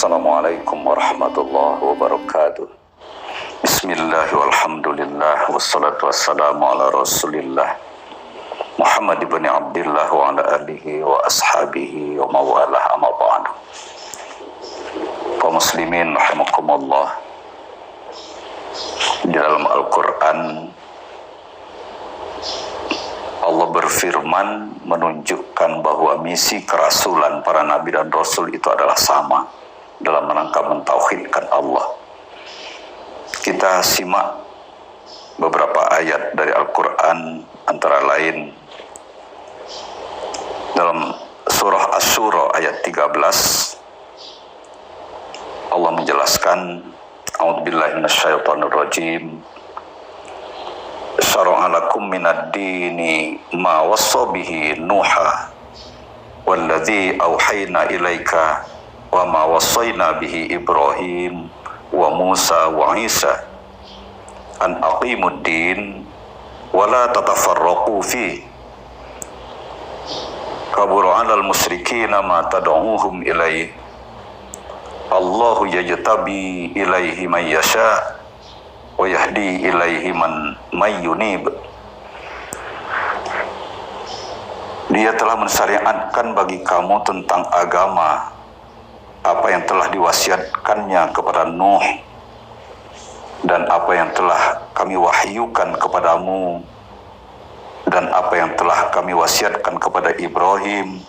Assalamualaikum warahmatullahi wabarakatuh. Bismillah walhamdulillah wassalatu wassalamu ala rasulillah Muhammad ibn Abdillah wa ala alihi wa ashabihi wa mawalah amma ba'du. Kaum muslimin rahimakumullah, di dalam Al-Quran Allah berfirman menunjukkan bahwa misi kerasulan para nabi dan rasul itu adalah sama dalam rangka mentauhidkan Allah. Kita simak beberapa ayat dari Al-Quran, antara lain dalam surah Asy-Syura ayat 13 Allah menjelaskan, a'udzubillahi minasyaitonir rajim, syara'a lakum minad dini ma wassa bihi Nuha walladzi auhayna ilaika wa ma wassayna bihi Ibrahim wa Musa wa Isa an aqimud din wa la tatafarraqu fi kabura 'alal musyrikina ma tad'uuhum ilaihi Allahu yajtabi ilaihi man yasha wa yahdi ilaihi man yunib. Dia telah mensyariatkan bagi kamu tentang agama apa yang telah diwasiatkannya kepada Nuh dan apa yang telah kami wahyukan kepadamu dan apa yang telah kami wasiatkan kepada Ibrahim,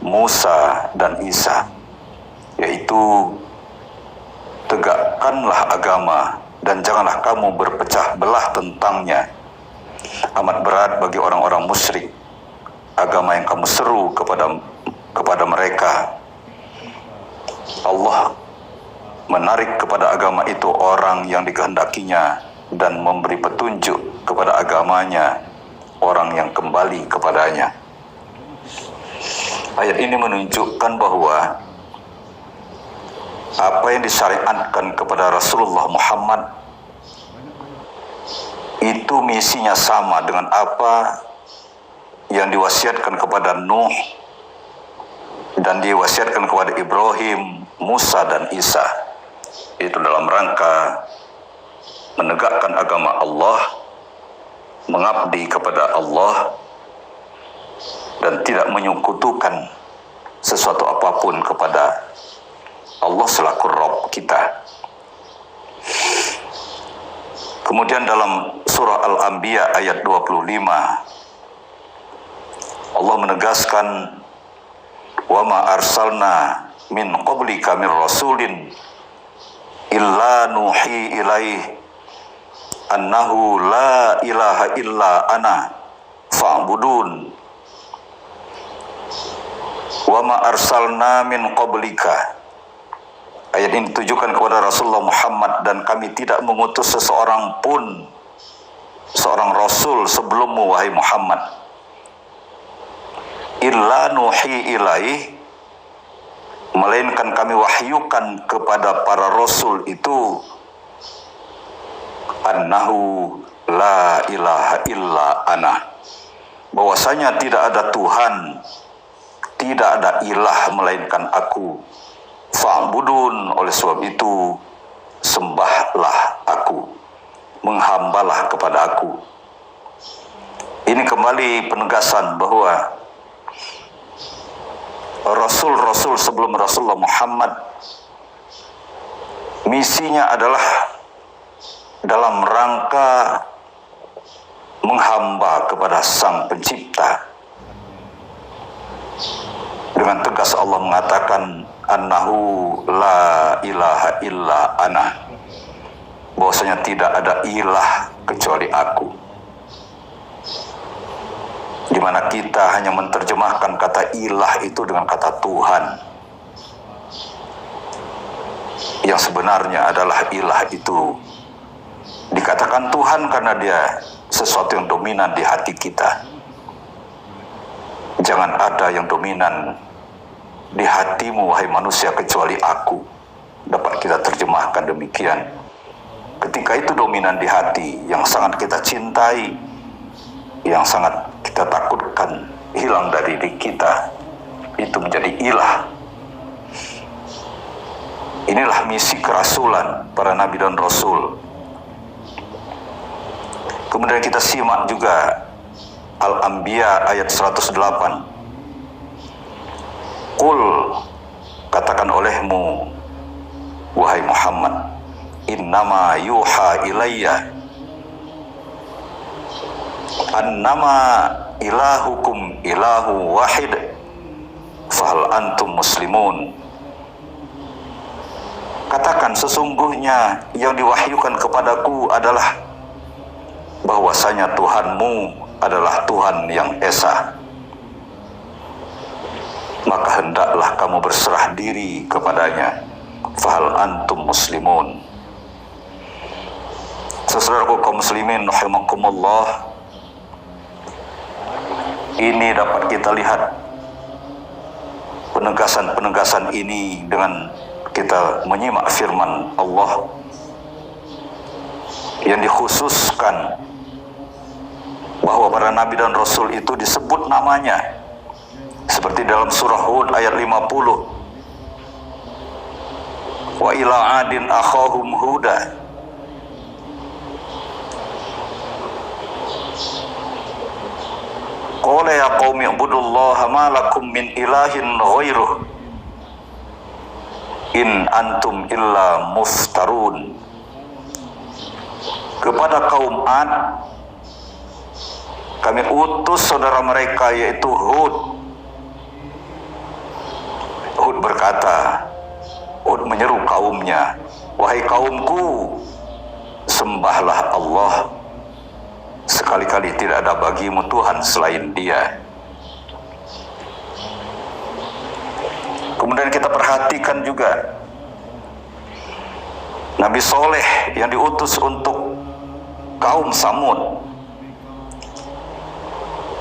Musa dan Isa, yaitu tegakkanlah agama dan janganlah kamu berpecah belah tentangnya. Amat berat bagi orang-orang musyrik agama yang kamu seru kepada mereka. Allah menarik kepada agama itu orang yang dikehendakinya dan memberi petunjuk kepada agamanya orang yang kembali kepadanya. Ayat ini menunjukkan bahwa apa yang disyariatkan kepada Rasulullah Muhammad itu misinya sama dengan apa yang diwasiatkan kepada Nuh dan diwasiatkan kepada Ibrahim, Musa dan Isa. Itu dalam rangka menegakkan agama Allah, mengabdi kepada Allah dan tidak menyekutukan sesuatu apapun kepada Allah selaku Rabb kita. Kemudian dalam surah Al-Anbiya ayat 25 Allah menegaskan, wa ma arsalna min qablika min rasulin illa nuhi ilaihi annahu la ilaha illa ana fa'budun. Wa ma arsalna min qablika, ayat ini ditujukan kepada Rasulullah Muhammad, dan kami tidak mengutus seseorang pun, seorang Rasul sebelummu wahai Muhammad, illa nuhi ilaih, melainkan kami wahyukan kepada para Rasul itu annahu la ilaha illa ana, bahwasanya tidak ada Tuhan, tidak ada ilah melainkan aku. Fa'budun, oleh sebab itu sembahlah aku, menghambalah kepada aku. Ini kembali penegasan bahwa Rasul-Rasul sebelum Rasulullah Muhammad misinya adalah dalam rangka menghamba kepada Sang Pencipta. Dengan tegas Allah mengatakan annahu la ilaha illa ana, bahwasanya tidak ada ilah kecuali aku. Di mana kita hanya menerjemahkan kata ilah itu dengan kata Tuhan. Yang sebenarnya adalah ilah itu dikatakan Tuhan karena dia sesuatu yang dominan di hati kita. Jangan ada yang dominan di hatimu wahai manusia kecuali aku. Dapat kita terjemahkan demikian. Ketika itu dominan di hati, yang sangat kita cintai, yang sangat kita takutkan hilang dari diri kita, itu menjadi ilah. Inilah misi kerasulan para nabi dan rasul. Kemudian kita simak juga Al-Anbiya ayat 108. Qul, katakan olehmu wahai Muhammad, innama yuha ilayya annama ilahukum ilahu wahid fahal antum muslimun. Katakan, sesungguhnya yang diwahyukan kepadaku adalah bahwasanya Tuhanmu adalah Tuhan yang esa. Maka hendaklah kamu berserah diri kepadanya. Fahal antum muslimun. Saudaraku kaum muslimin rahimakumullah, ini dapat kita lihat penegasan-penegasan ini dengan kita menyimak firman Allah yang dikhususkan bahwa para nabi dan rasul itu disebut namanya, seperti dalam surah Hud ayat 50. Wa ila adin akhahum huda. Qala ya qaumi ibudullaha ma lakum min ilahin ghairuh in antum illa muftarun. Kepada kaum Ad kami utus saudara mereka yaitu Hud. Hud berkata, Hud menyeru kaumnya, wahai kaumku, sembahlah Allah, sekali-kali tidak ada bagimu Tuhan selain Dia. Kemudian kita perhatikan juga Nabi Soleh yang diutus untuk kaum Samud.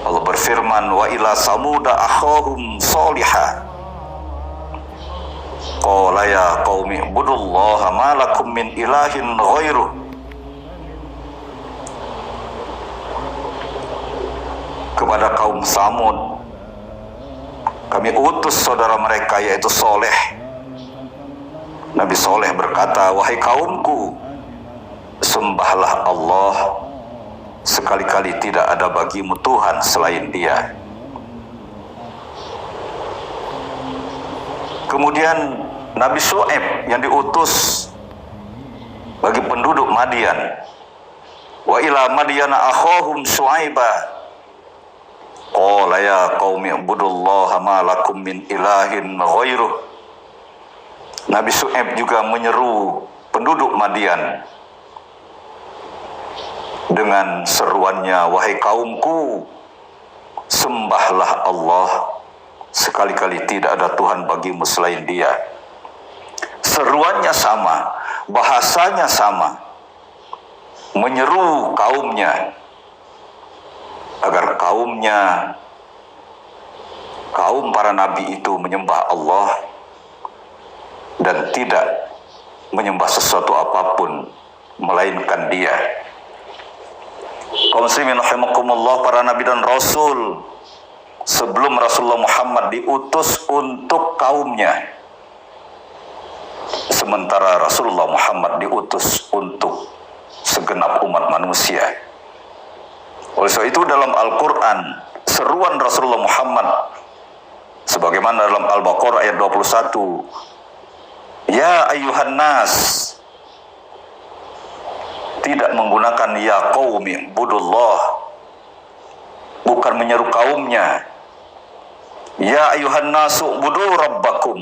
Allah berfirman, wa ila samuda akhahum solihah. Qala ya qaumi ibudullaha ma lakum min ilahin ghairuh. Kepada kaum Samud kami utus saudara mereka yaitu Soleh. Nabi Soleh berkata, wahai kaumku, sembahlah Allah, sekali-kali tidak ada bagimu Tuhan selain Dia. Kemudian Nabi Syuaib yang diutus bagi penduduk Madian, wa ila madyana akhahum Syuaiba. Qala ya qaumi ibudullaha ma lakum min ilahin ghairuh. Nabi Syuaib juga menyeru penduduk Madian dengan seruannya, wahai kaumku, sembahlah Allah, sekali-kali tidak ada Tuhan bagimu selain Dia. Seruannya sama, bahasanya sama, menyeru kaumnya agar kaum para nabi itu menyembah Allah dan tidak menyembah sesuatu apapun melainkan Dia. Kaum muslimin rahimakumullah, para nabi dan rasul sebelum Rasulullah Muhammad diutus untuk kaumnya, sementara Rasulullah Muhammad diutus untuk segenap umat manusia. Oleh sebab itu dalam Al-Quran seruan Rasulullah Muhammad sebagaimana dalam Al-Baqarah ayat 21, ya ayyuhan nas, tidak menggunakan ya qaumi budullah, bukan menyeru kaumnya. Ya ayyuhan nasu budu rabbakum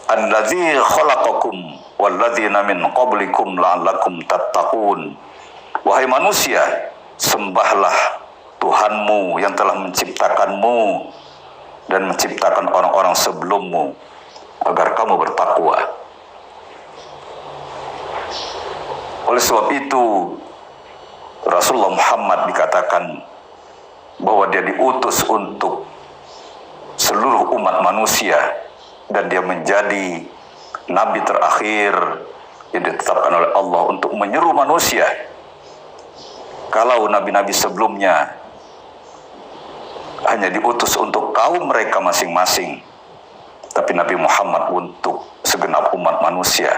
alladzi khalaqakum walladzina min qablikum la'allakum tattaqun. Wahai manusia, sembahlah Tuhanmu yang telah menciptakanmu dan menciptakan orang-orang sebelummu agar kamu bertakwa. Oleh sebab itu Rasulullah Muhammad dikatakan bahwa dia diutus untuk seluruh umat manusia dan dia menjadi nabi terakhir yang ditetapkan oleh Allah untuk menyeru manusia. Kalau nabi-nabi sebelumnya hanya diutus untuk kaum mereka masing-masing, tapi Nabi Muhammad untuk segenap umat manusia.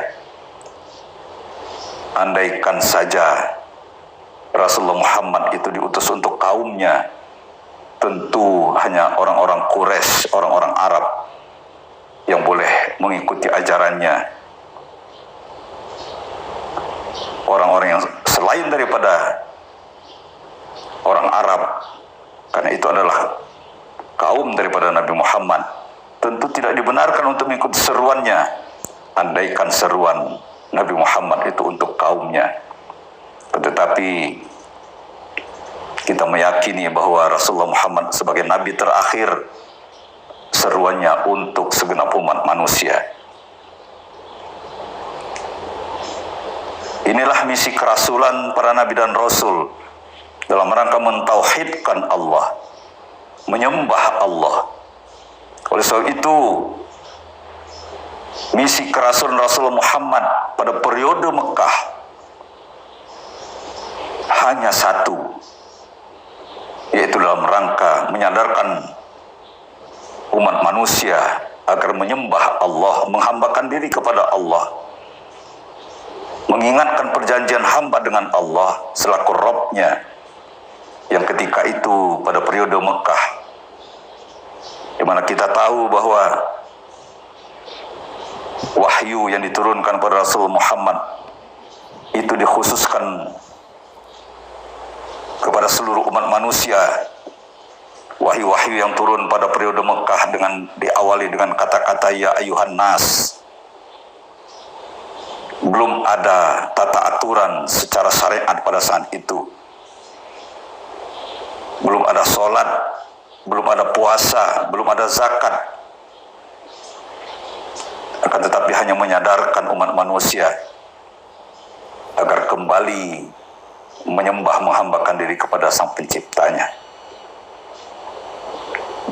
Andaikan saja Rasulullah Muhammad itu diutus untuk kaumnya, tentu hanya orang-orang Quraisy, orang-orang Arab yang boleh mengikuti ajarannya. Orang-orang yang selain daripada orang Arab, karena itu adalah kaum daripada Nabi Muhammad, tentu tidak dibenarkan untuk mengikuti seruannya. Andaikan seruan Nabi Muhammad itu untuk kaumnya. Tetapi kita meyakini bahwa Rasulullah Muhammad sebagai Nabi terakhir, seruannya untuk segenap umat manusia. Inilah misi kerasulan para Nabi dan Rasul dalam rangka mentauhidkan Allah, menyembah Allah. Oleh sebab itu, misi kerasulan Rasulullah Muhammad pada periode Mekah hanya satu, yaitu dalam rangka menyadarkan umat manusia agar menyembah Allah, menghambakan diri kepada Allah, mengingatkan perjanjian hamba dengan Allah selaku Rabb-nya, yang ketika itu pada periode Mekah, di mana kita tahu bahwa wahyu yang diturunkan pada Rasul Muhammad itu dikhususkan kepada seluruh umat manusia. Wahyu-wahyu yang turun pada periode Mekah dengan diawali dengan kata-kata ya ayuhan nas. Belum ada tata aturan secara syariat pada saat itu. Belum ada sholat, belum ada puasa, belum ada zakat. Akan tetapi hanya menyadarkan umat manusia agar kembali menyembah, menghambakan diri kepada Sang Penciptanya.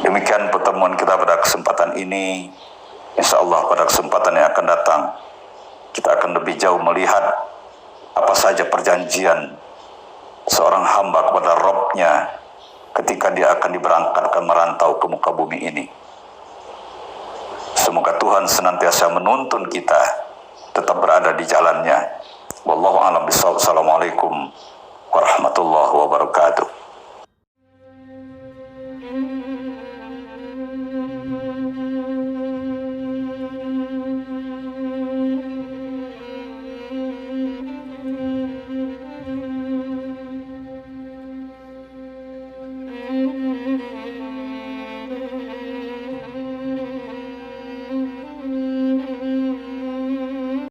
Demikian pertemuan kita pada kesempatan ini. Insya Allah pada kesempatan yang akan datang kita akan lebih jauh melihat apa saja perjanjian seorang hamba kepada Rabb-nya ketika dia akan diberangkatkan merantau ke muka bumi ini. Semoga Tuhan senantiasa menuntun kita tetap berada di jalannya. Wallahu a'lam bishawab. Assalamualaikum warahmatullahi wabarakatuh.